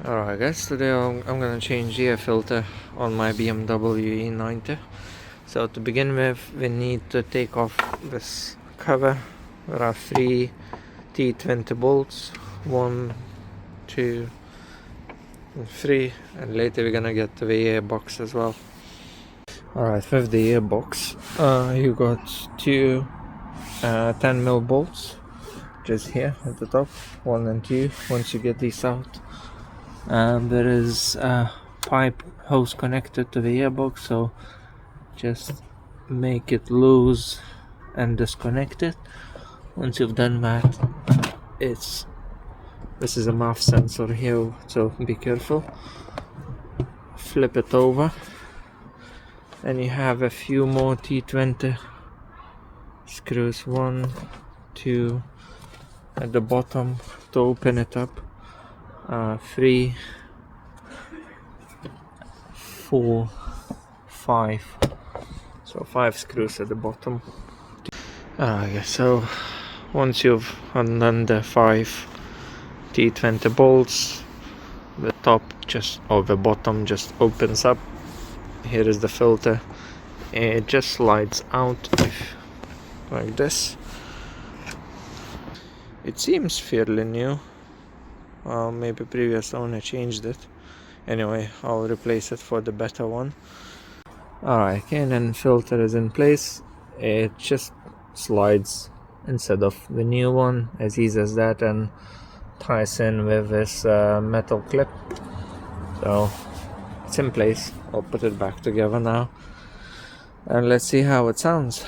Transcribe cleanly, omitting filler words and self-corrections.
Alright guys, today I'm gonna change the air filter on my BMW E90. So to begin with, we need to take off this cover. There are 3 T20 bolts, 1, 2 and 3, and later we're gonna get the air box as well. Alright, with the air box, you got 2 10mm bolts just here at the top, 1 and 2. Once you get these out, there is a pipe hose connected to the gearbox, so just make it loose and disconnect it. Once you've done that, this is a MAF sensor here, so be careful. Flip it over and you have a few more T20 screws, 1, 2 at the bottom to open it up, 3, 4, 5, so 5 screws at the bottom. So once you've undone the 5 T20 bolts, the top the bottom just opens up. Here is the filter. It just slides out like this. It seems fairly new. Maybe previous owner changed it. Anyway, I'll replace it for the better one. Alright, Canon filter is in place. It just slides instead of the new one, as easy as that, and ties in with this metal clip. So it's in place. I'll put it back together now and let's see how it sounds.